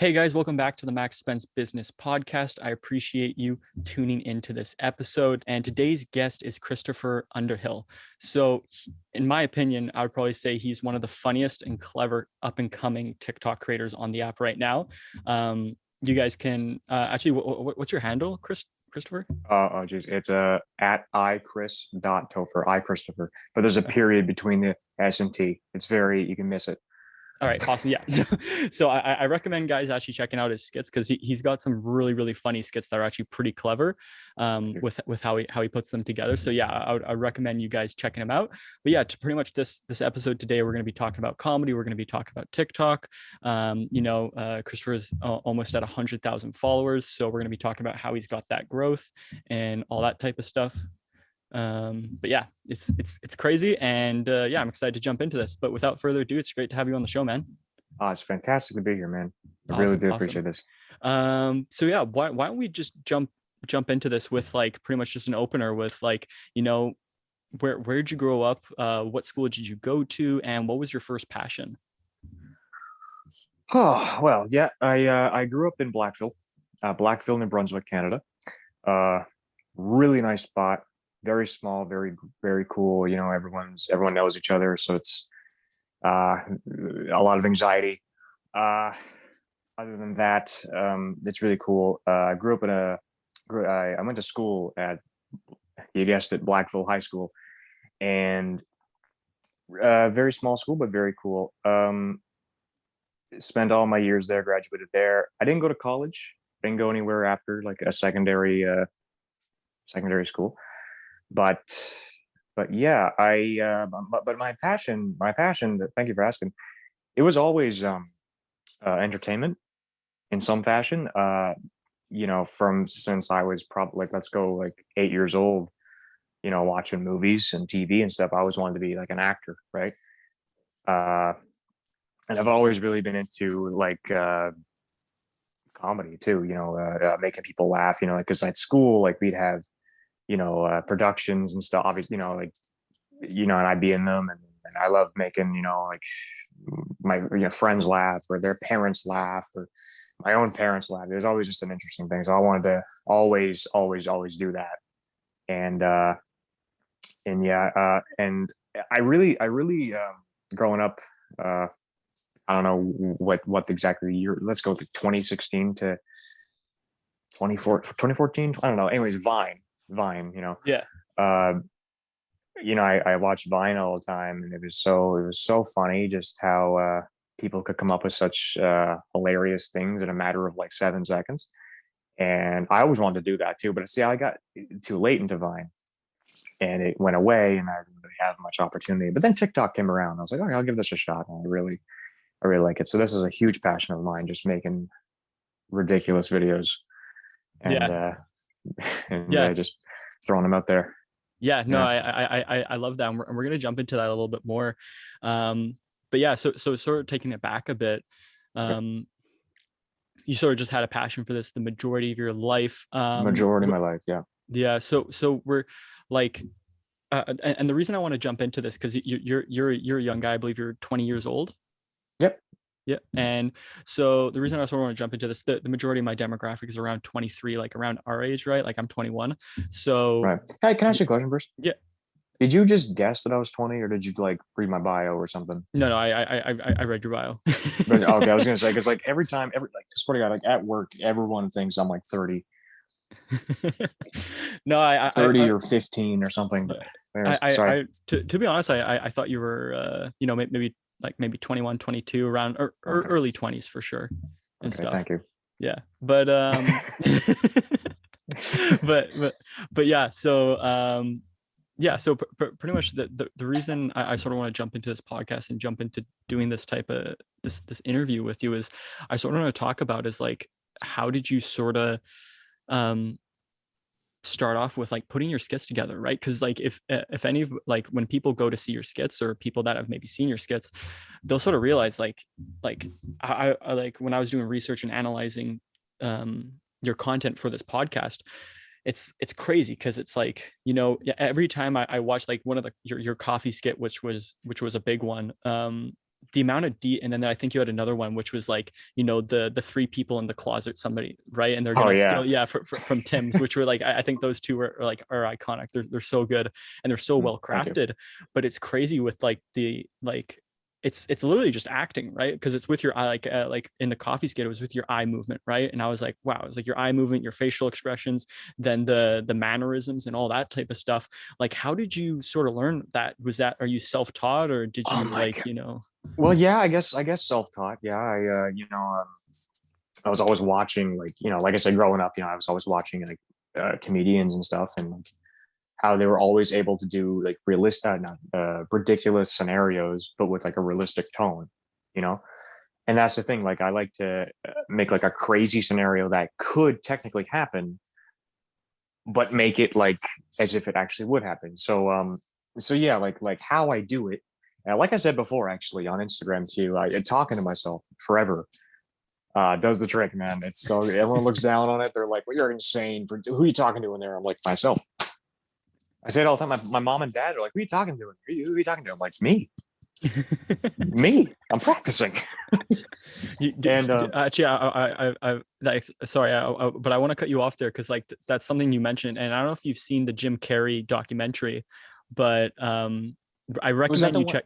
Hey guys, welcome back to the Max Spence Business Podcast. I appreciate you tuning into this episode. And today's guest is Christopher Underhill. So, in my opinion, I would probably say he's one of the funniest and clever up and coming TikTok creators on the app right now. You guys can actually, what's your handle, Christopher? Geez, it's at Ichris.topher, Christopher. But there's a period between the S and T. It's you can miss it. All right, awesome. Yeah. So I recommend guys actually checking out his skits because he's got some really funny skits that are actually pretty clever with how he puts them together. So yeah, I recommend you guys checking him out. But yeah, to pretty much this episode today, we're going to be talking about comedy. We're going to be talking about TikTok. Christopher is almost at 100,000 followers. So we're going to be talking about how he's got that growth and all that type of stuff. But yeah, it's crazy, and yeah, I'm excited to jump into this. But without further ado, it's great to have you on the show, man. It's fantastic to be here, man. I really do appreciate this. So yeah, why don't we just jump into this with like pretty much just an opener with like, where did you grow up? What school did you go to, and what was your first passion? Oh well, yeah, I grew up in Blackville, New Brunswick, Canada. Really nice spot. Very small, very cool. Everyone knows each other, so it's a lot of anxiety. Other than that, it's really cool. I grew up I went to school at, you guessed it, Blackville High School, and very small school, but very cool. Spent all my years there, graduated there. I didn't go to college. Didn't go anywhere after like a secondary school. But yeah, but my passion, thank you for asking. It was always entertainment in some fashion. From since I was probably let's go like 8 years old, watching movies and TV and stuff. I always wanted to be like an actor, right? And I've always really been into like comedy too, making people laugh, because at school, like we'd have productions and stuff, obviously, and I'd be in them, and I love making, like my friends laugh, or their parents laugh, or my own parents laugh. There's always just an interesting thing. So I wanted to always do that. And yeah, and I really growing up, I don't know what exactly the year, let's go with 2016 to 2014. I don't know. Anyways, Vine, Yeah. I watched Vine all the time, and it was so funny just how people could come up with such hilarious things in a matter of like 7 seconds. And I always wanted to do that too, but see, I got too late into Vine, and it went away, and I didn't really have much opportunity. But then TikTok came around. I was like, okay, I'll give this a shot. And I really like it. So this is a huge passion of mine, just making ridiculous videos, and just throwing them out there. Yeah, no, I love that. And we're going to jump into that a little bit more. But yeah, so sort of taking it back a bit, you sort of just had a passion for this the majority of your life. Majority of my life, yeah. Yeah, so we're like, and the reason I want to jump into this, because you're a young guy. I believe you're 20 years old. Yep. Yeah. And so the reason I sort of want to jump into this, the majority of my demographic is around 23, like around our age, right? Like I'm 21. So right. Hey, can I ask you a question first? Yeah. Did you just guess that I was 20, or did you like read my bio or something? No, I read your bio. Okay, I was gonna say, because like every time, like I swear to God, like at work, everyone thinks I'm like 30. No, I 30 or 15 or something. But sorry. To be honest, I thought you were maybe 21, 22, around or early 20s for sure. And okay, stuff. Thank you. Yeah. But but yeah, so so pretty much the reason I sort of want to jump into this podcast and jump into doing this type of this interview with you is I sort of want to talk about is like, how did you sort of start off with like putting your skits together, right? Because like if any of like when people go to see your skits, or people that have maybe seen your skits, they'll sort of realize like I like when I was doing research and analyzing your content for this podcast, it's crazy, because it's like, every time I watch like one of your coffee skit, which was a big one, the amount of and then I think you had another one which was like, you know, the three people in the closet, somebody, right? And they're Oh gonna yeah. steal, yeah, from Tim's, which were like, I think those two are iconic. They're so good and they're so well Thank you. crafted. But it's crazy with like the like it's literally just acting, right? Because it's with your eye, like in the coffee skit, it was with your eye movement, right? And I was like, wow, it's like your eye movement, your facial expressions, then the mannerisms and all that type of stuff. Like, how did you sort of learn that? Was that, are you self-taught or did Oh you my like, god. you know? Well, yeah, I guess self-taught. Yeah, I was always watching, like, like I said, growing up, I was always watching like comedians and stuff, and like how they were always able to do like realistic, not ridiculous scenarios, but with like a realistic tone, you know. And that's the thing. Like, I like to make like a crazy scenario that could technically happen, but make it like as if it actually would happen. So yeah, like how I do it. Like I said before, actually on Instagram too, talking to myself forever does the trick, man. It's so everyone looks down on it. They're like, "Well, you're insane. Who are you talking to in there?" I'm like, myself. I say it all the time. My mom and dad are like, "Who are you talking to? Who are you talking to?" I'm like, me. I'm practicing. And Actually, sorry, but I want to cut you off there because like that's something you mentioned, and I don't know if you've seen the Jim Carrey documentary, but I was that recommend the you one? check.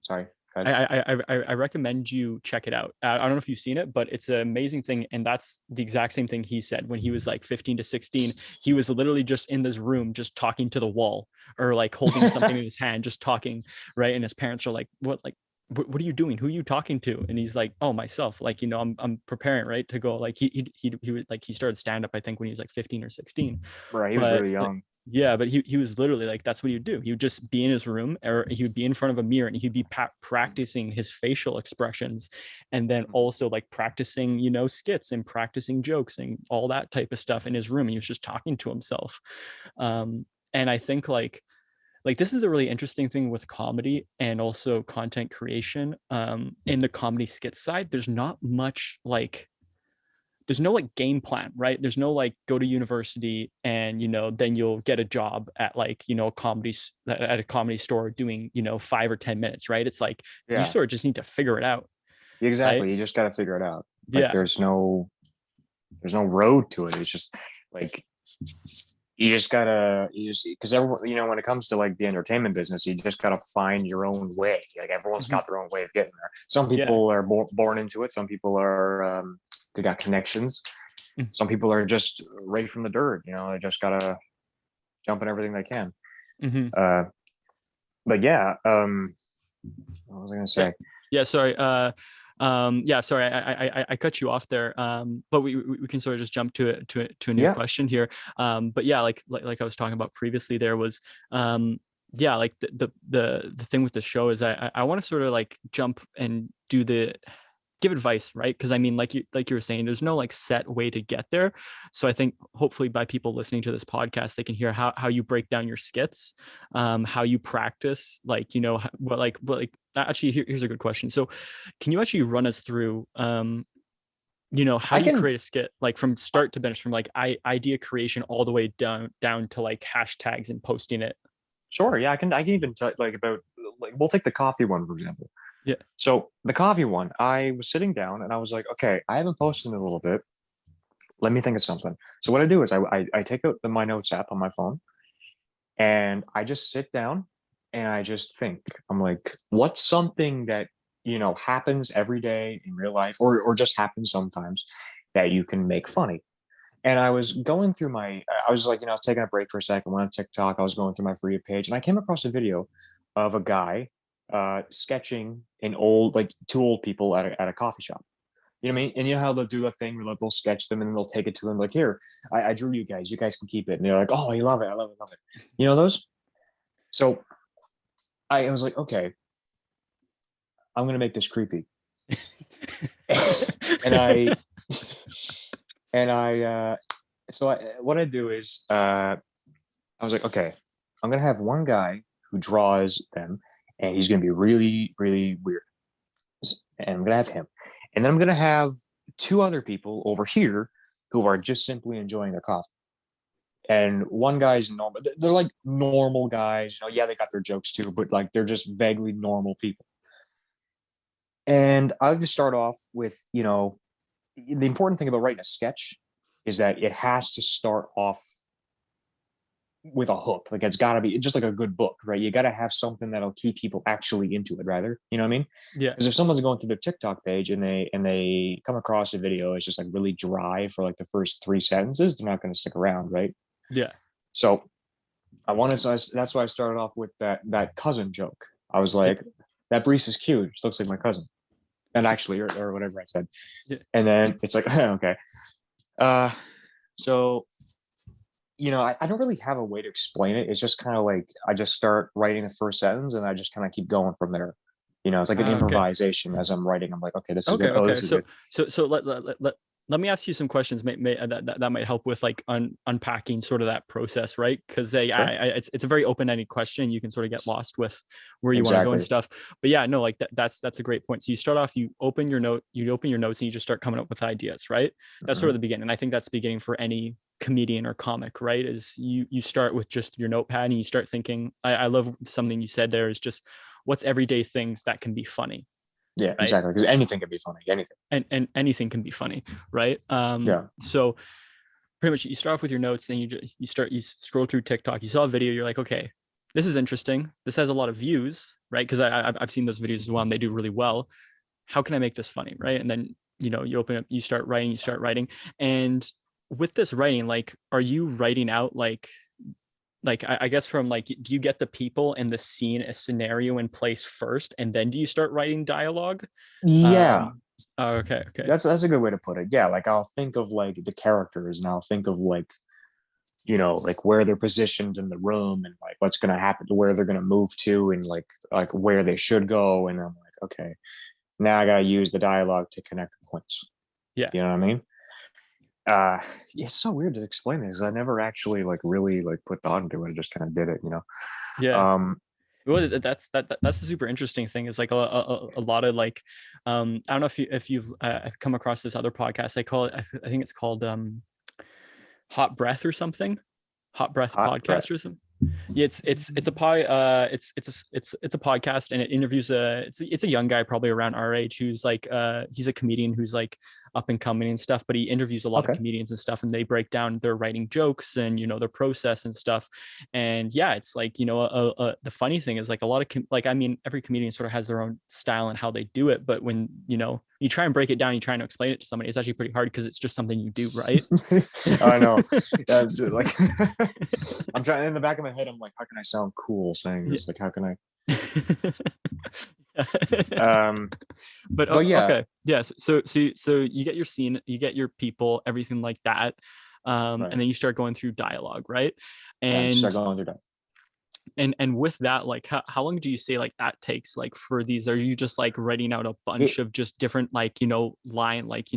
Sorry, go ahead. I recommend you check it out. I don't know if you've seen it, but it's an amazing thing, and that's the exact same thing he said when he was like 15 to 16. He was literally just in this room, just talking to the wall, or like holding something in his hand, just talking, right? And his parents are like, "What? Like, what are you doing? Who are you talking to?" And he's like, "Oh, myself. Like, you know, I'm preparing, right, to go." Like he was like, he started stand up, I think, when he was like 15 or 16, Right, he was but really like, young. yeah, but he was literally like, that's what he would do. He would just be in his room, or he would be in front of a mirror, and he'd be practicing his facial expressions, and then also like practicing, you know, skits and practicing jokes and all that type of stuff in his room. He was just talking to himself. And I think like this is a really interesting thing with comedy and also content creation. In the comedy skit side, there's not much like, there's no like game plan, right? There's no like go to university and, you know, then you'll get a job at like, you know, at a comedy store doing, you know, 5 or 10 minutes, right? It's like you Yeah, sort of just need to figure it out, exactly. right? You just got to figure it out. Like, Yeah. there's no road to it. It's just like you just because everyone, when it comes to like the entertainment business, you just gotta find your own way. Like, everyone's Mhm. got their own way of getting there. Some Yeah. people are born into it. Some people are they got connections. Some people are just right from the dirt. They just gotta jump in everything they can. Mm-hmm. Uh, but yeah, what was I gonna Yeah. say? Yeah. Sorry. Yeah, sorry, I cut you off there. But we can sort of just jump to a new Yeah, question here. But yeah, like I was talking about previously, there was yeah, like the thing with the show is I want to sort of like jump and give advice, right? Because I mean, like you were saying, there's no like set way to get there. So I think hopefully by people listening to this podcast, they can hear how you break down your skits, how you practice, like, you know, what like actually here's a good question. So can you actually run us through you know, how I do you can. create a skit like from start to finish, from like idea creation all the way down to like hashtags and posting it? Sure. Yeah, I can even tell like about, like, we'll take the coffee one for example. Yeah. So the coffee one, I was sitting down and I was like, okay, I haven't posted in a little bit. Let me think of something. So what I do is I take out my notes app on my phone and I just sit down and I just think. I'm like, what's something that happens every day in real life, or just happens sometimes, that you can make funny. And I was going through I was like, I was taking a break for a second, went on TikTok. I was going through my For You page and I came across a video of a guy sketching like two old people at a coffee shop. You know what I mean? And you know how they'll do a thing where they'll sketch them and then they'll take it to them like, here, I drew you guys. You guys can keep it. And they're like, oh, I love it. I love it. Love it. You know those? So I was like, okay, I'm going to make this creepy. and I, and I, what I do is, I was like, okay, I'm going to have one guy who draws them and he's going to be really, really weird. And I'm going to have him. And then I'm going to have two other people over here who are just simply enjoying their coffee. And one guy's normal. They're like normal guys. Yeah, they got their jokes too, but like they're just vaguely normal people. And I'll just start off with, the important thing about writing a sketch is that it has to start off with a hook. Like it's got to be just like a good book, right? You got to have something that'll keep people actually into it, rather. You know what I mean? Yeah. Because if someone's going through their TikTok page and they come across a video, it's just like really dry for like the first 3 sentences, they're not going to stick around, right? Yeah. So that's why I started off with that cousin joke. I was Yeah. like, that Brees is cute. She looks like my cousin. And actually, or whatever I said. Yeah. And then it's like, okay. So I don't really have a way to explain it. It's just kind of like I just start writing the first sentence and I just kind of keep going from there. It's like an Okay. improvisation as I'm writing. I'm like, okay, this is Okay. good. Oh, Okay. this is good. So let me ask you some questions that might help with like unpacking sort of that process, right? Because Sure. it's a very open-ended question. You can sort of get lost with where you want to go and Exactly. stuff. But yeah, no, like that's a great point. So you start off, you open your notes and you just start coming up with ideas, right? That's sort Mhm. of the beginning. And I think that's the beginning for any comedian or comic, right? Is you start with just your notepad and you start thinking. I love something you said there is just what's everyday things that can be funny, Yeah, right? exactly. Because anything can be funny. Anything. And anything can be funny, right? Yeah. So pretty much you start off with your notes and you scroll through TikTok, you saw a video, you're like, okay, this is interesting, this has a lot of views, right? Because I've seen those videos as well and they do really well. How can I make this funny, right? And then you open up, you start writing. And with this writing, like, are you writing out like I guess from like, do you get the people and the scene, a scenario in place first and then do you start writing dialogue? Yeah. um oh, okay. That's a good way to put it. Yeah. Like I'll think of like the characters and I'll think of like, like where they're positioned in the room and like what's going to happen to where they're going to move to and like where they should go. And I'm like, okay, now I got to use the dialogue to connect the points. Yeah. You know what I mean? It's so weird to explain this. I never actually like really like put thought into it. I just kind of did it. Yeah. Um, Well, that's the super interesting thing is like a lot of like I don't know if you've come across this other podcast. I call it, I think it's called Hot Breath or something. Hot Breath hot podcast or breath. something. Yeah, it's a pie. It's a podcast, and it interviews it's a young guy probably around our age who's like he's a comedian who's like up and coming and stuff, but he interviews a lot of Okay. comedians and stuff, and they break down their writing jokes and their process and stuff. And yeah, it's like the funny thing is like a lot of like I mean every comedian sort of has their own style and how they do it, but when you try and break it down, you try and explain it to somebody, it's actually pretty hard because it's just something you do, right? I know. Like I'm trying in the back of my head. I'm like, how can I sound cool saying this? Like, how can I? Um, But but yeah, okay, yes. So you get your scene, you get your people, everything like that, right. and then you start going through dialogue, right? And I just start And going through that. with that, like how long do you say like that takes, like for these? Are you just like writing out a bunch It, of just different like line, like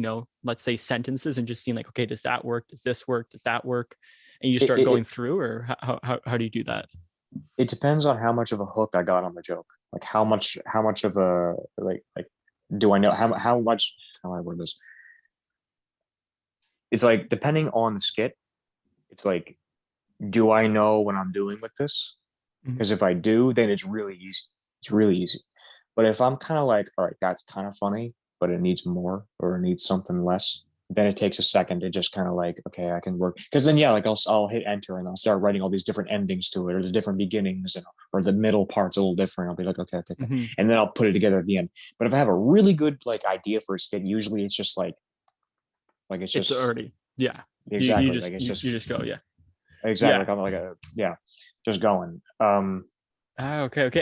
let's say sentences, and just seeing like, okay, does that work, does this work, does that work, and you just it, start going it, through, or how do you do that? it depends on how much of a hook I got on the joke. Like how much of a like do I know how much how do I word this? It's like depending on the skit, it's like, do I know what I'm doing with this? Mhm. Because if I do, then it's really easy. It's really easy. But if I'm kind of like, all right, that's kind of funny, but it needs more or it needs something less, then it takes a second to just kind of like, okay, I can work. Because then, yeah, like I'll hit enter and I'll start writing all these different endings to it or the different beginnings or the middle part's a little different. I'll be like, okay. Mm-hmm. And then I'll put it together at the end. But if I have a really good like idea for a skit, usually it's just like it's It's just already, yeah. You exactly just like it's you just go, just yeah. exactly Yeah. like I'm like a yeah, just going. Ah, okay.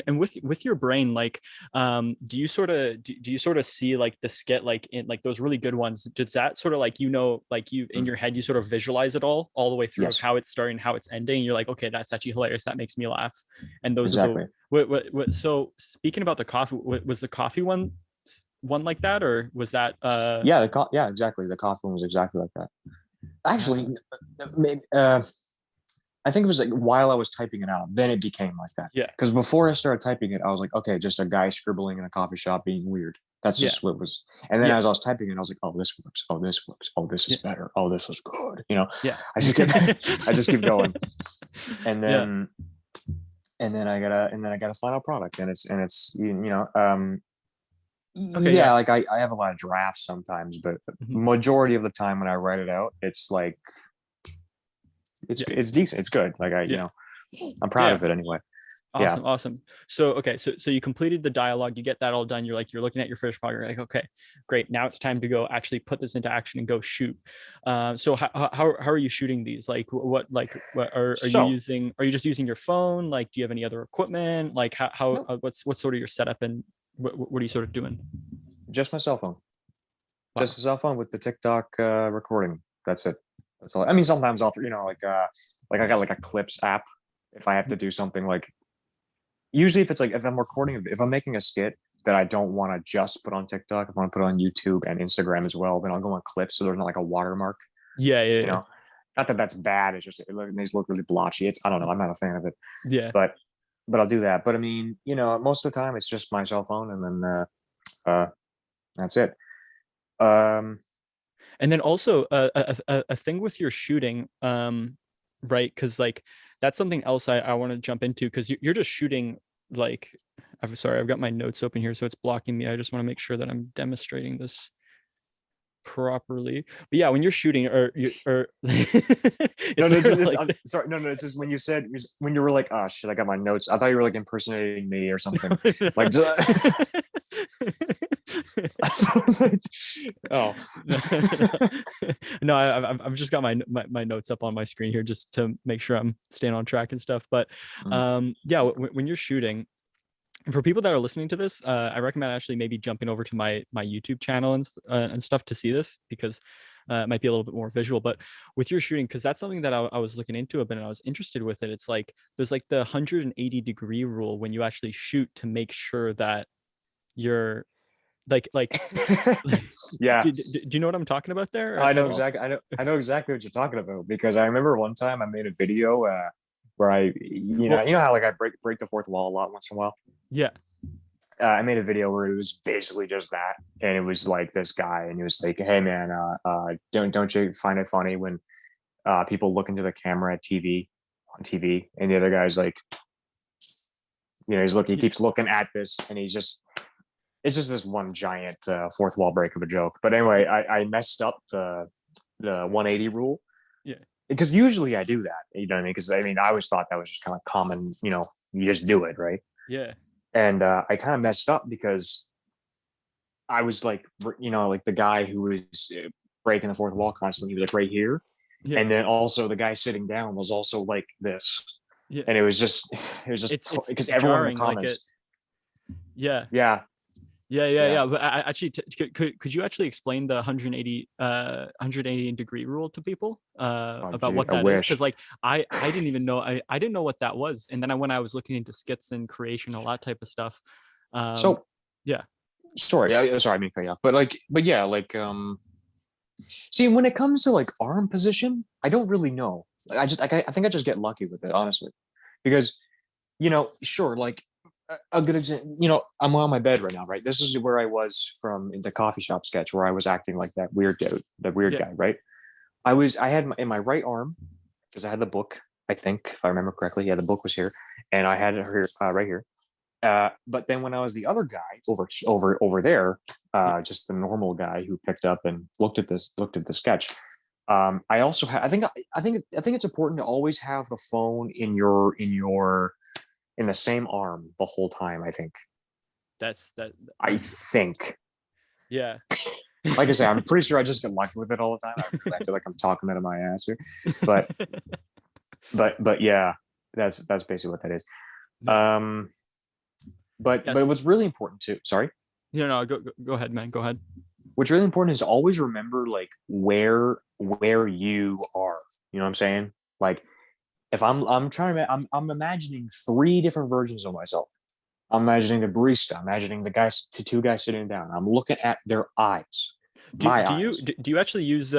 And with your brain, like, do you sort of do you sort of see like the skit, like in like those really good ones? Does that sort of like like you in your head, you sort of visualize it all the way through of Yes, how it's starting, how it's ending? And you're like, okay, that's actually hilarious. That makes me laugh. And those are the exactly. what so speaking about the coffee, was the coffee one like that, or was that Yeah, yeah, exactly. The coffee one was exactly like that. Actually, uh maybe, I think it was like while I was typing it out, then it became like that. yeah, Because before I started typing it, I was like, okay, just a guy scribbling in a coffee shop being weird. That's yeah, just what it was. And then yeah, as I was typing it, I was like, oh, this works. Oh, this works. Oh, this is yeah, better. Oh, this was good. yeah. I just kept, I just keep going, and Yeah. then, and then I got a final product, and it's Okay, Yeah, yeah. like I have a lot of drafts sometimes, but Mhm. majority of the time when I write it out, it's like Yeah, it's decent. It's good. Like yeah, I'm proud yeah. of it anyway. Yeah. Awesome, awesome. So okay, so you completed the dialogue, you get that all done. You're like, you're looking at your finished product. You're like, okay, great. Now it's time to go actually put this into action and go shoot. So how are you shooting these? Like, what are you So using? Are you just using your phone? Like, do you have any other equipment? Like, how no, what's sort of your setup, and what are you sort of doing? just my cell phone. Wow. Just a cell phone with the TikTok recording. That's it. That's all. I mean, sometimes I'll, like I got like a clips app if I have to do something like, usually if it's like, if I'm recording, if I'm making a skit that I don't want to just put on TikTok, if I want to put it on YouTube and Instagram as well, then I'll go on clips. So there's not like a watermark, Yeah, yeah, you yeah, know, not that that's bad. It's just, it makes it look really blotchy. I don't know. I'm not a fan of it, yeah. but, I'll do that. But I mean, most of the time it's just my cell phone and then, that's it. Um, And then also a thing with your shooting, right? Because like that's something else I want to jump into, because you're just shooting like, I'm sorry, I've got my notes open here, so it's blocking me. I just want to make sure that I'm demonstrating this properly. But yeah, when you're shooting, or No, it's no, sort of like I'm sorry. No, no, it's just when you said, when you were like, oh shit, I got my notes. I thought you were like impersonating me or something. Like, I was like, oh, no, I've just got my notes up on my screen here just to make sure I'm staying on track and stuff. But mm, yeah, when you're shooting, for people that are listening to this, I recommend actually maybe jumping over to my YouTube channel and stuff to see this, because it might be a little bit more visual. But with your shooting, because that's something that I was looking into a bit and I was interested with it. It's like there's like the 180-degree rule when you actually shoot to make sure that you're like yeah, do you know what I'm talking about there I at know all? exactly. I know exactly what you're talking about because I remember one time I made a video where Well, you know how like I break the fourth wall a lot once in a while. yeah, I made a video where it was basically just that, and it was like this guy, and he was like, "Hey man, don't you find it funny when people look into the camera at TV on TV, and the other guy's like, he keeps looking at this, and it's just this one giant fourth wall break of a joke. But anyway, yeah, I messed up the 180 rule yeah, because usually I do that, you know what I mean? Because I mean, I always thought that was just kind of common, you just do it, right? yeah, And I kind of messed up because I was like, like the guy who was breaking the fourth wall constantly, he was like right here. yeah, And then also the guy sitting down was also like this. yeah. And it was just It's because everyone in the jarring, like it. comments, Yeah, yeah, yeah, yeah, yeah. yeah. But actually, could you actually explain the 180 degree rule to people Oh, about dude, what I that is? Because wish. like I didn't even know, I didn't know what that was. And then when I was looking into skits and creation, all that type of stuff, um, So yeah, sorry, sorry, I mean, cut you off, but yeah, like, see, when it comes to like arm position, I don't really know. I think I just get lucky with it, honestly, because sure, like a good example, I'm on my bed right now, right? This is where I was from in the coffee shop sketch where I was acting like that weird yeah, guy, right? I had in my right arm because I had the book, I think, if I remember correctly. Yeah, the book was here, and I had it here, right here. But then when I was the other guy over there, yeah. just the normal guy who picked up and looked at the sketch. I also I think it's important to always have the phone in the same arm the whole time. I think. That's that. I think. Yeah. Like I say, I'm pretty sure I just get lucky with it all the time. I feel like I'm talking out of my ass here, but yeah, that's basically what that is. Um, Yes. what's really important too. Sorry. No, go ahead, man. Go ahead. What's really important is to always remember like where you are. You know what I'm saying? Like if I'm trying to I'm imagining three different versions of myself. I'm imagining the barista. I'm imagining two guys sitting down. I'm looking at their eyes, my eyes. Do you actually use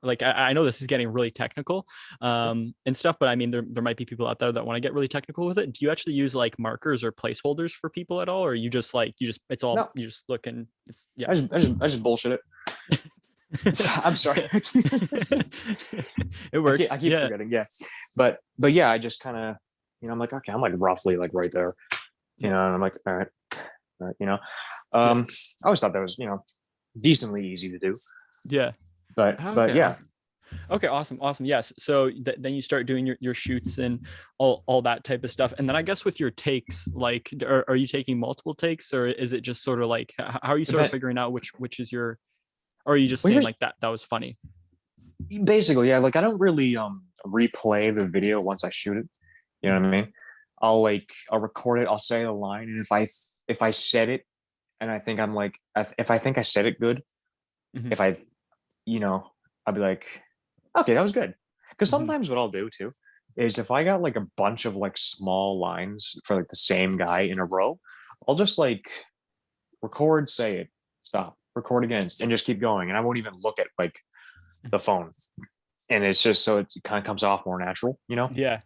like I know this is getting really technical and stuff, but I mean there might be people out there that want to get really technical with it. Do you actually use like markers or placeholders for people at all, or you just like it's all No, you just look and it's yeah. I just bullshit it. I'm sorry. Yeah. It works. I keep Yeah. forgetting. Yeah, but yeah, I just kind of I'm like, okay, I'm like roughly like right there, Yeah. and I'm like, all right, Yeah. I always thought that was, decently easy to do. Yeah. But Okay. yeah. Awesome. Okay, awesome, awesome. Yes. So then you start doing your shoots and all that type of stuff. And then I guess with your takes, like, are you taking multiple takes, or is it just sort of like, how are you sort of But figuring out which is your, or are you just well, saying like that was funny? basically, yeah, like I don't really replay the video once I shoot it. You know Mhm. what I mean? I'll record it, I'll say the line, and if I said it and I think I'm like if I think I said it good, Mhm. if I you know, I'll be like, okay, that was good. Because Mhm. sometimes what I'll do too is if I got like a bunch of like small lines for like the same guy in a row, I'll just like record, say it, stop, record again, and just keep going. And I won't even look at like the phone. And it's just so it kind of comes off more natural, you know? Yeah.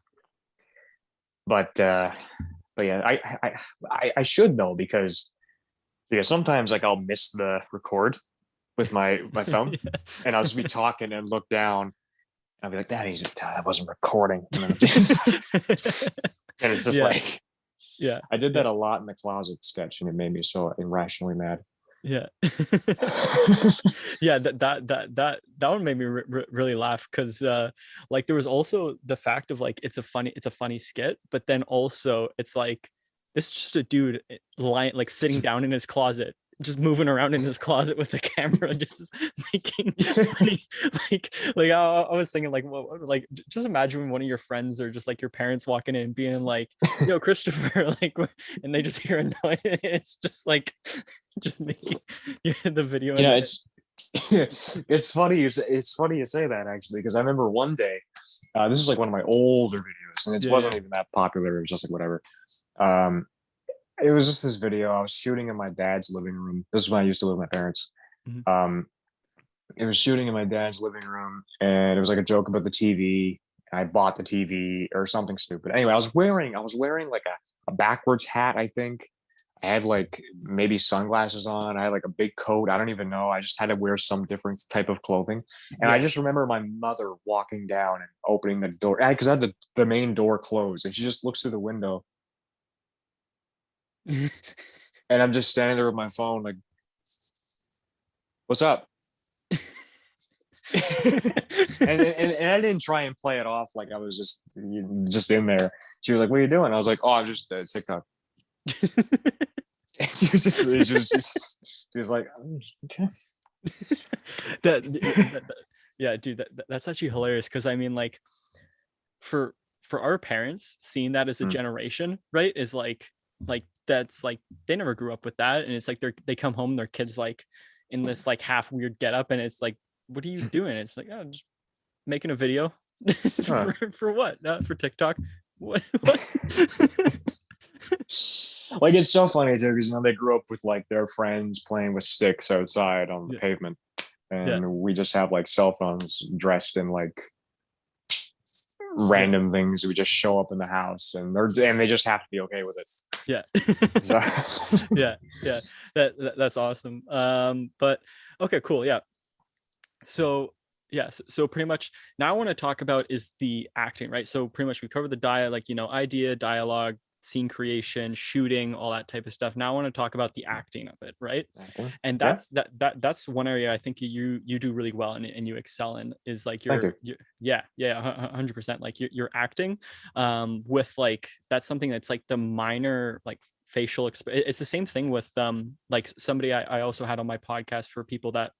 But but yeah, I should though because sometimes like I'll miss the record with my thumb Yeah. and I'll just be talking and look down and I'll be like, that wasn't recording. And, and it's just Yeah. like Yeah. I did that Yeah. a lot in the closet sketch and it made me so irrationally mad. Yeah. Yeah, that one made me really laugh because like there was also the fact of like it's a funny skit, but then also it's like this is just a dude lying like sitting down in his closet, just moving around in his closet with the camera, just making funny like I was thinking like like just imagine when one of your friends or just like your parents walking in and being like, "Yo, Christopher," like, and they just hear a noise. It's just like just making the video You know, and it's it's funny you say that actually because I remember one day, this is like one of my older videos and it yeah, wasn't yeah. even that popular. It was just like whatever. Um, it was just this video I was shooting in my dad's living room. This is when I used to live with my parents. Mhm. Um, it was shooting in my dad's living room, and it was like a joke about the TV. I bought the TV or something stupid. Anyway, I was wearing like a backwards hat, I think. I had like maybe sunglasses on. I had like a big coat. I don't even know. I just had to wear some different type of clothing. And I Yeah. just remember my mother walking down and opening the door because I had the main door closed. And she just looks through the window. And I'm just standing there with my phone, like, what's up? And I didn't try and play it off like I was just in there. She was like, "What are you doing?" I was like, "Oh, I'm just TikTok." And she was like, "Okay." that yeah, dude, that's actually hilarious because I mean like for our parents seeing that as a Mm. generation, right, is like that's like they never grew up with that, and it's like they come home, their kids like in this like half weird get up, and it's like, what are you doing? It's like, oh, just making a video. Huh. For what? For TikTok? What? Like it's so funny too because they grew up with like their friends playing with sticks outside on the Yeah, pavement, yeah, and we just have like cell phones dressed in like yeah, random things. We just show up in the house, and they just have to be okay with it. yeah. So Yeah, yeah. That's awesome. But okay, cool. Yeah. So yes, so pretty much now I want to talk about is the acting, right? So pretty much we covered the like, idea, dialogue, scene creation, shooting, all that type of stuff. Now I want to talk about the acting of it, right? acting, And yeah. that's one area I think you do really well and you excel in is like Thank you. yeah, 100%, like your acting with like that's something that's like the minor like facial it's the same thing with like somebody I also had on my podcast for people that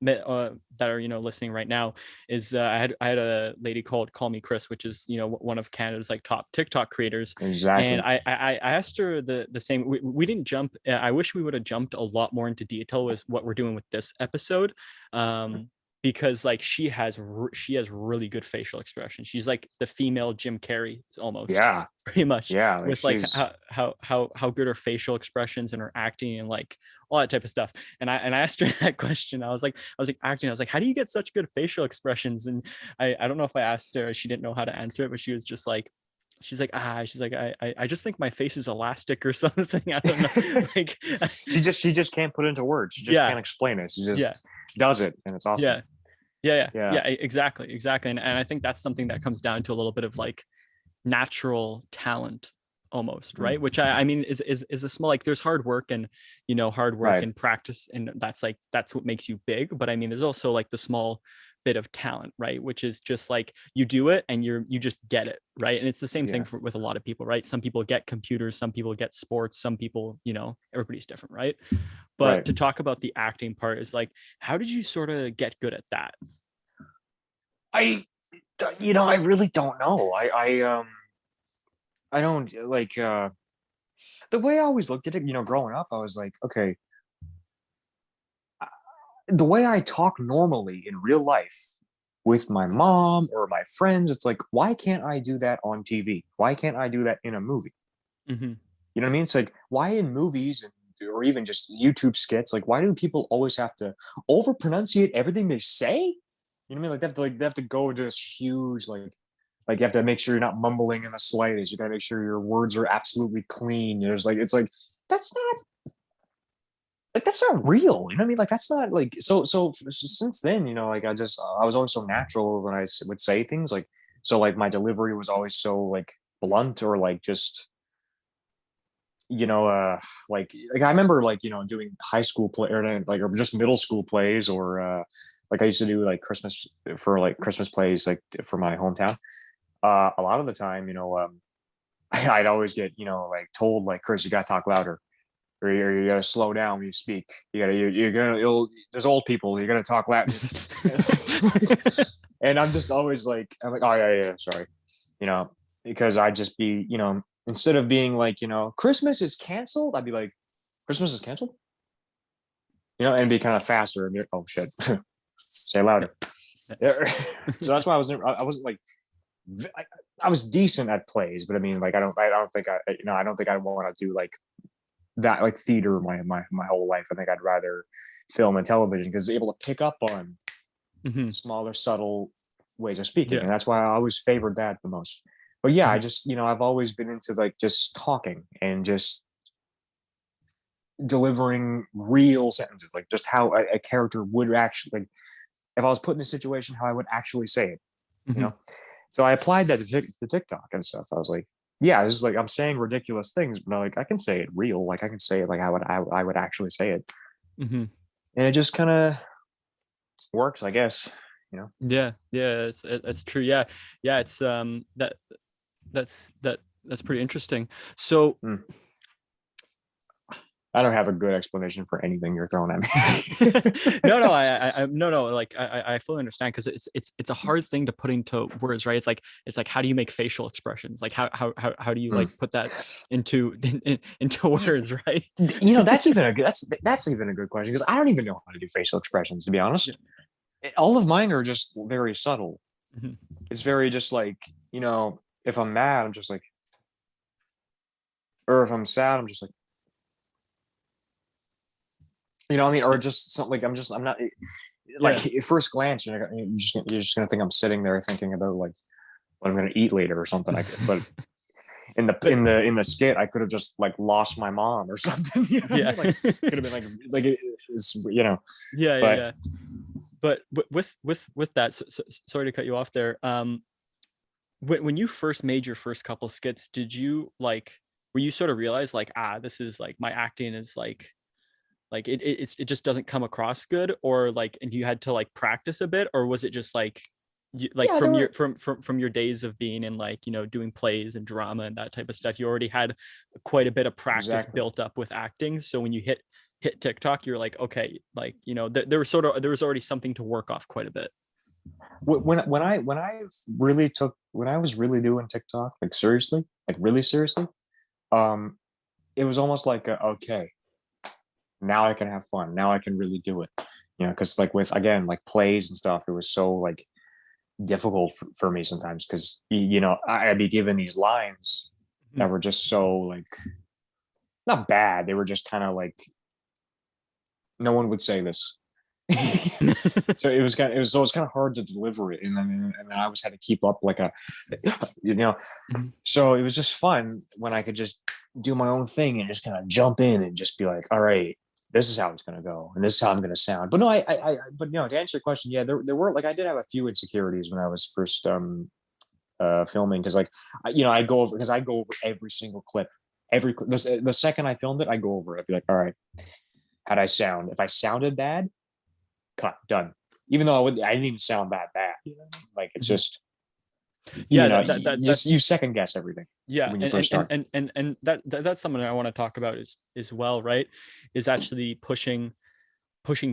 that are listening right now is I had a lady called Call Me Chris, which is one of Canada's like top TikTok creators, and Exactly. I asked her the same. We didn't jump. I wish we would have jumped a lot more into detail with what we're doing with this episode, because like she has really good facial expression. She's like the female Jim Carrey almost, Yeah. pretty much, Yeah. Like with like she's how good her facial expressions and her acting and like all that type of stuff. And I asked her that question. I was like acting. I was like, how do you get such good facial expressions? And I don't know if I asked her, she didn't know how to answer it, but she was just like, she's like, I just think my face is elastic or something. I don't know. Like, she just can't put it into words. She just yeah, can't explain it. She yeah, just does it, and it's awesome. yeah, yeah, Yeah. exactly. And I think that's something that comes down to a little bit of like natural talent almost, right? Which I mean is a small, like there's hard work and hard work Right. and practice, and that's what makes you big. But I mean there's also like the small bit of talent, right? Which is just like you do it and you just get it, right? And it's the same thing Yeah. with a lot of people, right? Some people get computers, some people get sports, some people, everybody's different, right? But Right. to talk about the acting part is like, how did you sort of get good at that? I, I really don't know. I don't like, the way I always looked at it, growing up, I was like, okay, the way I talk normally in real life with my mom or my friends, it's like, why can't I do that on TV? Why can't I do that in a movie? Mm-hmm. You know what I mean? It's like, why in movies and or even just YouTube skits, like, why do people always have to over pronunciate everything they say? You know what I mean? Like they have to go into this huge you have to make sure you're not mumbling in the slightest. You gotta make sure your words are absolutely clean. There's like it's like that's not that's not real. You know what I mean? Like that's not like so since then, like I was always so natural when I would say things like so like my delivery was always so like blunt or like just you know like I remember like doing high school play or just middle school plays or like I used to do like Christmas plays like for my hometown. A lot of the time, I'd always get like told like Chris, you gotta talk louder or you gotta slow down when you speak. You're gonna there's old people, you're gonna talk loud. And I'm like, oh yeah, sorry. You know, because I'd just be, instead of being like, Christmas is canceled, I'd be like, Christmas is canceled? And be kind of faster and oh shit. Say louder. So that's why I wasn't like I, I was decent at plays, but I mean, like, I don't think I want to do like that, like theater my whole life. I think I'd rather film and television because it's able to pick up on Mm-hmm. smaller, subtle ways of speaking, Yeah. and that's why I always favored that the most. But yeah, I Mm-hmm. just, I've always been into like just talking and just delivering real sentences, like just how a character would actually, like, if I was put in a situation, how I would actually say it, you Mm-hmm. know? So I applied that to TikTok and stuff. I was like, yeah, this is like I'm saying ridiculous things, but like I can say it real. Like I can say it like I would actually say it, Mm-hmm. and it just kind of works, I guess. Yeah, yeah, it's true. Yeah, yeah, it's that's pretty interesting. So Hmm. I don't have a good explanation for anything you're throwing at me. no, no, like I fully understand because it's a hard thing to put into words, right? It's like how do you make facial expressions? Like how do you Hmm. like put that into words, right? That's even a good question because I don't even know how to do facial expressions, to be Yeah. honest. All of mine are just very subtle. Mhm. It's very just like, if I'm mad, I'm just like, or if I'm sad, I'm just like, what I mean? Or just something like, I'm not Yeah. like at first glance, you're just going to think I'm sitting there thinking about like what I'm going to eat later or something. But in the, But in the skit, I could have just like lost my mom or something. You know what I yeah. mean? Like, could have been like it's, Yeah, yeah, but yeah. But with that, sorry to cut you off there. When you first made your first couple skits, did you like were you sort of realize like this is like my acting is like it just doesn't come across good, or like and you had to like practice a bit, or was it just like like yeah, there from your were from your days of being in like doing plays and drama and that type of stuff, you already had quite a bit of practice exactly. built up with acting, so when you hit TikTok you're like okay, like there was sort of there was already something to work off quite a bit. When I was really doing TikTok, like seriously, like really seriously, um, it was almost like okay, now I can have fun. Now I can really do it. Because like with again like plays and stuff, it was so like difficult for me sometimes because I'd be given these lines that were just so like not bad. They were just kind of like no one would say this. So it was kind of hard to deliver it, and then I always had to keep up like a, you know. So it was just fun when I could just do my own thing and just kind of jump in and just be like, all right, this is how it's gonna go, and this is how I'm gonna sound. But no, but to answer your question, yeah, there were like I did have a few insecurities when I was first filming, because like I go over, every single clip, the second I filmed it, I go over it. I'd be like, all right, how'd I sound? If I sounded bad, cut, done. Even though I didn't even sound that bad. Like it's just Yeah, you second guess everything yeah, when you first start. and that's something I want to talk about is well, right? Is actually pushing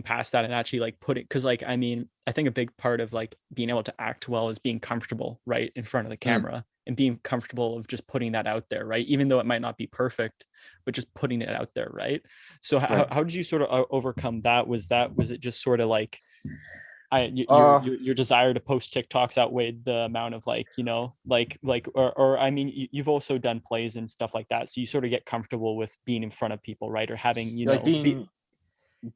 past that and actually like putting, because like I mean I think a big part of like being able to act well is being comfortable right in front of the camera and being comfortable of just putting that out there, right? Even though it might not be perfect, but just putting it out there, right? So how did you sort of overcome that? Was it just sort of like your desire to post TikToks outweighed the amount of like, or I mean, you've also done plays and stuff like that, so you sort of get comfortable with being in front of people, right? Or having, like being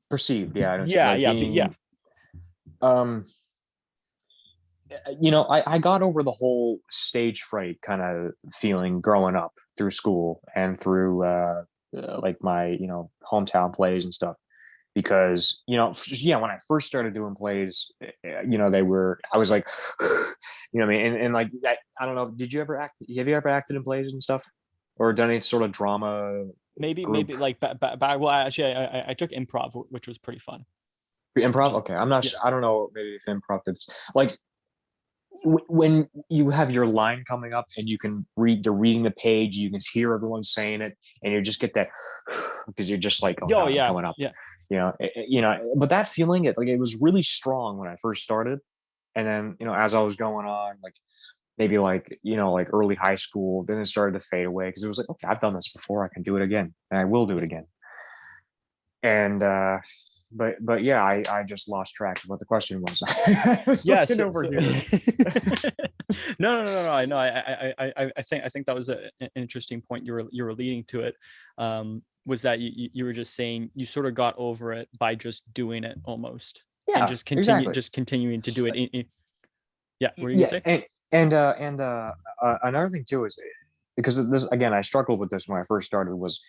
perceived. Yeah, I don't yeah, like yeah, being, I got over the whole stage fright kind of feeling growing up through school and through like my hometown plays and stuff, because when I first started doing plays, I was like I mean, and like that, I don't know, have you ever acted in plays and stuff, or done any sort of drama maybe group? like well actually I took improv, which was pretty fun. Improv, okay. I'm not Yeah. sure, I don't know, maybe if improv is like when you have your line coming up and you can they're reading the page, you can hear everyone saying it, and you just get that because you're just like, oh Oh god, I'm yeah, coming up. yeah. But that feeling, it was really strong when I first started, and then as I was going on, like maybe like early high school, then it started to fade away because it was like, okay, I've done this before, I can do it again, and I will do it again. And but yeah, I just lost track of what the question was. I was looking over here. No. I know. I think that was an interesting point you were leading to it. Was that you were just saying you sort of got over it by just doing it almost, and Yeah, just exactly. continuing to do it. Yeah, what are you Yeah, gonna say? and another thing too is, because this again, I struggled with this when I first started, was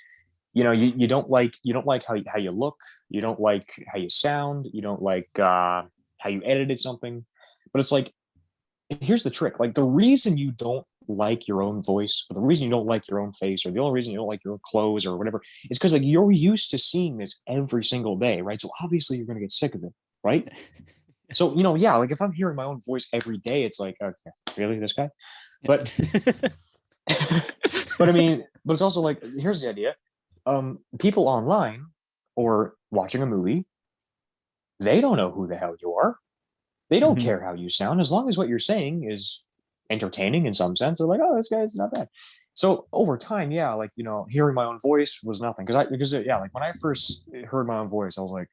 you don't like how you look, you don't like how you sound, you don't like how you edited something, but it's like, here's the trick, like the reason you don't like your own voice, or the reason you don't like your own face, or the only reason you don't like your own clothes or whatever, is because like you're used to seeing this every single day, right? So obviously you're going to get sick of it, right? So yeah, like if I'm hearing my own voice every day, it's like, okay, really, this guy? But but I mean, but it's also like, here's the idea. People online or watching a movie, they don't know who the hell you are. They don't care how you sound, as long as what you're saying is entertaining in some sense. They're like, oh, this guy's not bad. So over time, yeah, like hearing my own voice was nothing, because yeah, like when I first heard my own voice, I was like,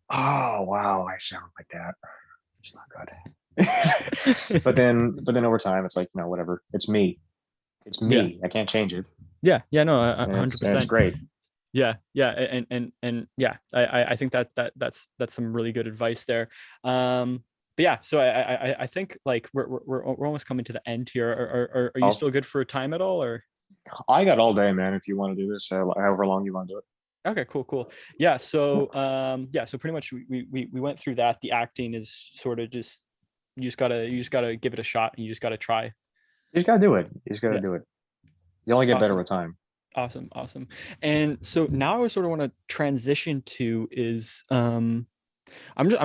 oh wow, I sound like that. It's not good. but then over time, it's like, no, whatever. It's me. It's Yeah, me. I can't change it. yeah, no, And hundred it's percent. great. Yeah, and yeah, I think that's some really good advice there. But yeah, so I think like we're almost coming to the end here. Are you still good for time at all, or? I got all day, man. If you want to do this, however long you want to do it. Okay, cool. Yeah, so so pretty much we went through that. The acting is sort of just you just gotta give it a shot, and you just gotta try. You just gotta do it. You just gotta Yeah, do it. You only get better awesome. with time. Awesome. And so now I sort of want to transition to is I'm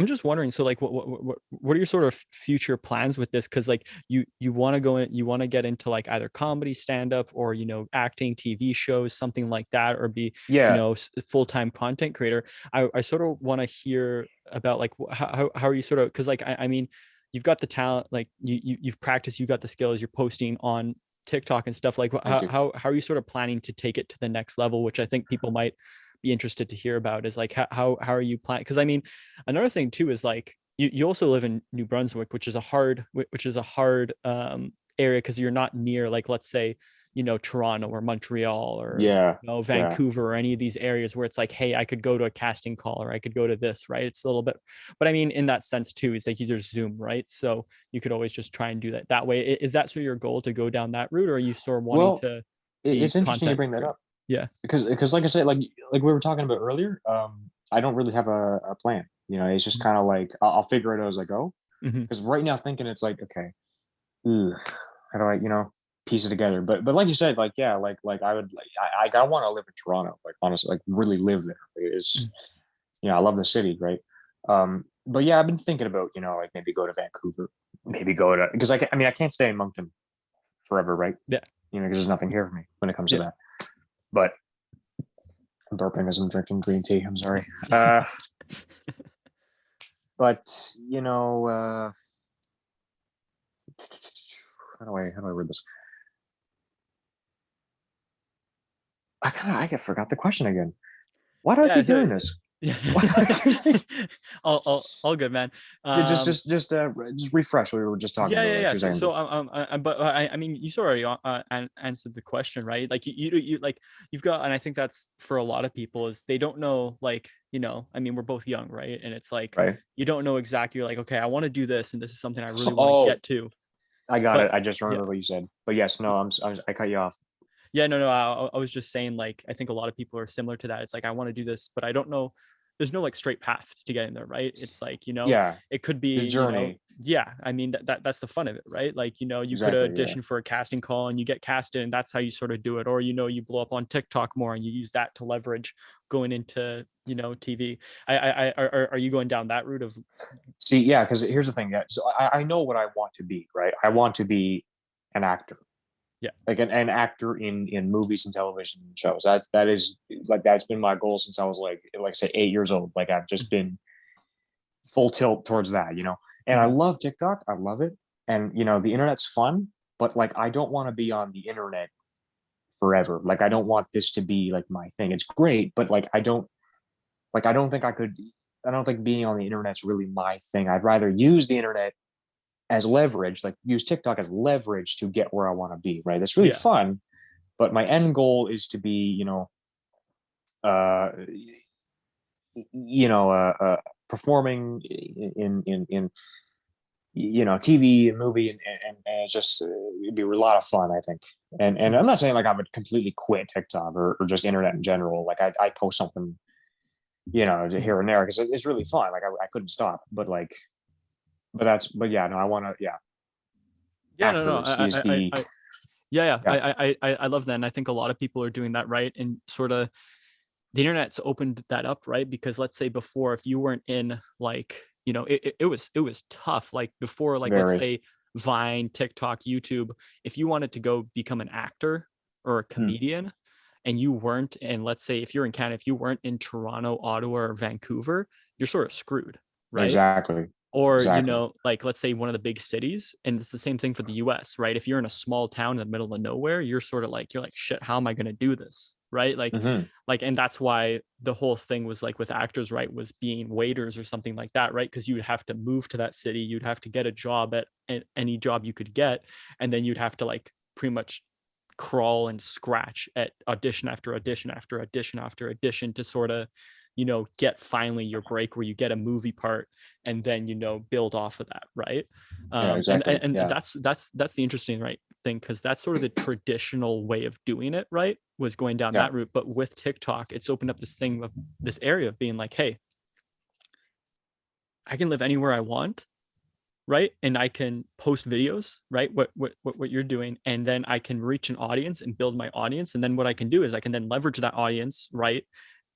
just wondering, so like what are your sort of future plans with this? Because like you want to go in, you want to get into like either comedy, stand up, or acting, TV shows, something like that, or be Yeah. full-time content creator. I sort of want to hear about like how are you sort of, because like I mean you've got the talent, like you've practiced, you got the skills, you're posting on TikTok and stuff, like Thank you. how are you sort of planning to take it to the next level, which I think people might be interested to hear about, is like how are you planning? Because I mean another thing too is like you also live in New Brunswick, which is a hard area, because you're not near, like, let's say Toronto or Montreal or Yeah. Yeah. Vancouver or any of these areas where it's like, hey, I could go to a casting call, or I could go to this, right? It's a little bit, but I mean in that sense too, it's like there's Zoom, right? So you could always just try and do that way. Is that sort of your goal, to go down that route, or are you sort of wanting Well, to be it's interesting you content bring that creator? up, Yeah. because like I said, like we were talking about earlier, I don't really have a plan. It's just kind of like I'll figure it out as I go. Mm-hmm. Because right now, thinking, it's like, okay, Ooh, how do I, piece it together? But like you said, like yeah, I would like I want to live in Toronto, like honestly, like really live there. It's I love the city, right? But yeah, I've been thinking about like maybe go to Vancouver, maybe go to because I mean I can't stay in Moncton forever, right? Yeah, Because there's nothing here for me when it comes to yeah. that. But I'm burping as I'm drinking green tea. I'm sorry. Uh, but you know, how do I word this? I forgot the question again. Why do I Yeah, keep so doing this? yeah. Why do I keep All good, man. just refresh what we were just talking Yeah, about yeah, like yeah. two So, seconds so, ago. but I mean, you sort of already answered the question, right? Like you like you've got, and I think that's for a lot of people is they don't know, like, I mean, we're both young, right? And it's like Right? you don't know exactly. You're like, okay, I want to do this, and this is something I really want to Oh, get to. I got But it. I just yeah, remember what you said. But yes, no, I cut you off. yeah, no, no. I was just saying, like, I think a lot of people are similar to that. It's like I want to do this, but I don't know. There's no like straight path to getting there, right? It's like Yeah, it could the be, journey. yeah. I mean that's the fun of it, right? Like you could Exactly. Yeah. audition for a casting call and you get casted, and that's how you sort of do it. Or you blow up on TikTok more and you use that to leverage going into TV. Are you going down that route of? See, yeah, because here's the thing. Yeah, so I know what I want to be, right? I want to be an actor, Yeah. like an actor in movies and television shows. That is like that's been my goal since I was like say 8 years old. Like I've just been full tilt towards that. And I Mhm. love TikTok. I love it. And the internet's fun, but like I don't want to be on the internet forever. Like I don't want this to be like my thing. It's great, but I don't think I don't think being on the internet's really my thing. I'd rather use the internet as leverage, like use TikTok as leverage to get where I want to be, right? That's really Yeah. fun, but my end goal is to be, uh, performing in TV and movie, and it's just it'd be a lot of fun, I think. And I'm Mhm. not saying like I would completely quit TikTok or just internet in general. Like I post something, Mhm. here and there because it's really fun. Like I couldn't stop, but yeah, no, I want to, yeah, Yeah, no, no. actor is the Yeah, yeah. yeah. I love that. And I think a lot of people are doing that, right? And sort of the internet's opened that up, right? Because let's say before, if you weren't in like, it was tough. Like before, like let's Very. say Vine, TikTok, YouTube, if you wanted to go become an actor or a Hmm. comedian and you weren't, and let's say if you're in Canada, if you weren't in Toronto, Ottawa, or Vancouver, you're sort of screwed, right? Exactly. Or Exactly. like let's say one of the big cities, and it's the same thing for the US, right? If you're in a small town in the middle of nowhere, you're like shit, how am I going to do this, right? Hmm. And that's why the whole thing was like with actors, right, was being waiters or something like that, right? Because you would have to move to that city, you'd have to get a job at any job you could get, and then you'd have to like pretty much crawl and scratch at audition after audition after audition after audition to sort of get finally your break where you get a movie part, and then build off of that, right? Yeah. Exactly. And Yeah. that's the interesting right thing, because that's sort of the traditional way of doing it, right, was going down Yeah. that route. But with TikTok, it's opened up this thing of this area of being like, hey, I can live anywhere I want, right? And I can post videos, right? What you're doing, and then I can reach an audience and build my audience. And then what I can do is I can then leverage that audience, right?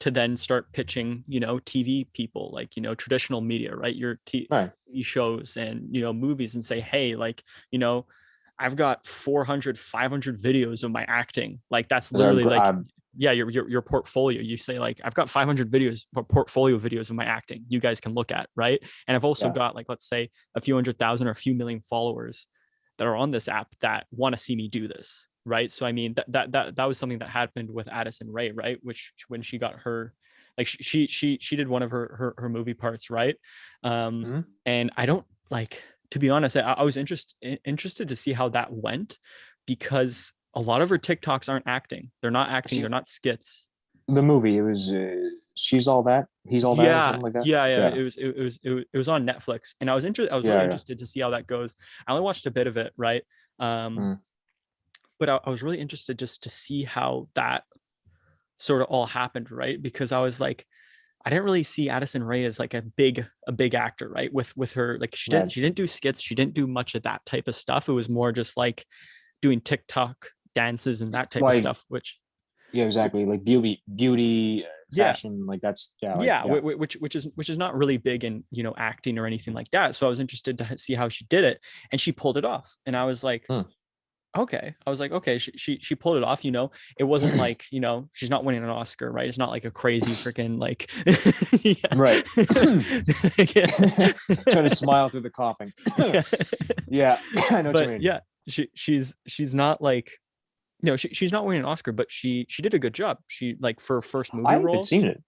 To then start pitching, TV people, like, traditional media, right? Your Right. TV shows and, movies, and say, hey, like, you know, I've got 400, 500 videos of my acting. Like that's literally like, yeah, your portfolio. You say like, I've got 500 videos, portfolio videos of my acting. You guys can look at, right? And I've also yeah. got like, let's say a few 100,000 or a few million followers that are on this app that want to see me do this, right? So I mean, that was something that happened with Addison Rae, right? Which when she got her, like she did one of her movie parts, right? Hmm. And I don't like, to be honest, I was interested to see how that went, because a lot of her TikToks aren't acting. They're not acting. See, They're not skits. the movie, it was she's all that, he's all that, or Yeah, something like that. yeah, yeah. Yeah. It was on Netflix, and I was interested. I was really Yeah. Yeah. interested to see how that goes. I only watched a bit of it, right? Um, Mm. but I was really interested just to see how that sort of all happened, right? Because I was like, I didn't really see Addison Rae as like a big actor, right? With her, like Right. she didn't do skits, she didn't do much of that type of stuff. It was more just like doing TikTok dances and that type of Like, stuff, which yeah, exactly. Like beauty, yeah, fashion. Like that's, yeah, like, yeah, yeah. which is not really big in, you know, acting or anything like that. So I was interested to see how she did it, and she pulled it off. And I was like, Hmm. okay. I was like, okay, she pulled it off. You know, it wasn't like, you know, she's not winning an Oscar, right? It's not like a crazy freaking like, Right. yeah. Trying to smile through the coughing. Yeah. Yeah, I know what you But mean. yeah, she's not like, you know, she's not winning an Oscar, but she did a good job. She, like, for her first movie I haven't role. seen it,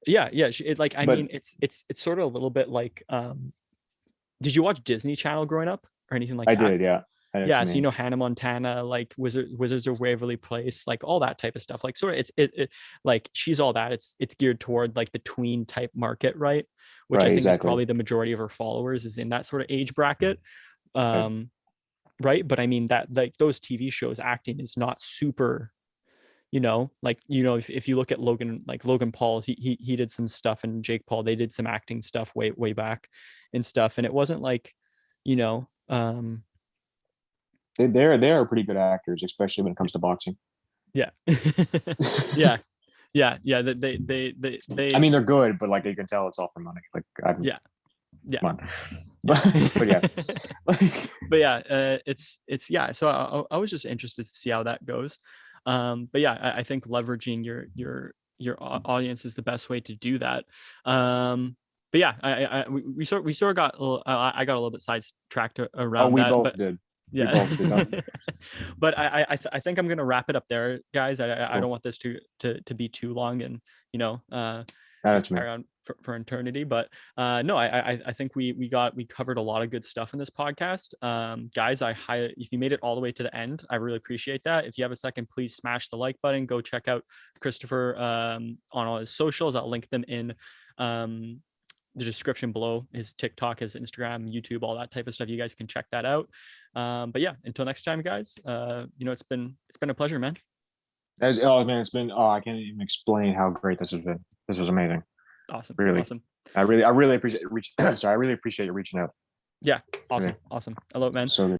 Yeah, like, I but mean, it's sort of a little bit like, did you watch Disney Channel growing up or anything like I that? did. Yeah, I know what Yeah, you so, you mean. know, Hannah Montana, like Wizards of Waverly Place, like all that type of stuff. Like, sort of, it like, she's all that. It's geared toward like the tween type market, right? Which I Right, think is exactly. probably the majority of her followers is in that sort of age bracket. Right. Um, right. But I mean, that, like, those TV shows, acting is not super, you know, like, you know, if you look at Logan, like Logan Paul, he did some stuff, and Jake Paul, they did some acting stuff way back and stuff. And it wasn't like, you know, They are pretty good actors, especially when it comes to boxing. yeah. Yeah. Yeah. I They mean, they're good, but like you can tell it's all for money. Like, I'm yeah. Yeah. come on, Yeah. but yeah, like, But yeah, it's yeah. So I was just interested to see how that goes. But yeah, I think leveraging your audience is the best way to do that. But yeah, we sort of got a little, I got a little bit sidetracked oh, around we that, both but did. We yeah. both did. No, But I think I'm gonna wrap it up there, guys. I cool. don't want this to be too long, and, you know, just That's me. carry on for eternity. But no, I think we covered a lot of good stuff in this podcast. Guys, if you made it all the way to the end, I really appreciate that. If you have a second, please smash the like button. Go check out Christopher on all his socials. I'll link them in the description below, his TikTok, his Instagram, YouTube, all that type of stuff. You guys can check that out. But yeah, until next time, guys, you know, it's been a pleasure, man. Oh man, it's been, I can't even explain how great this has been. This was amazing. Awesome. Really. Awesome. I really appreciate sorry, I really appreciate you reaching out. Yeah. Really. Awesome. I love it, man. So good.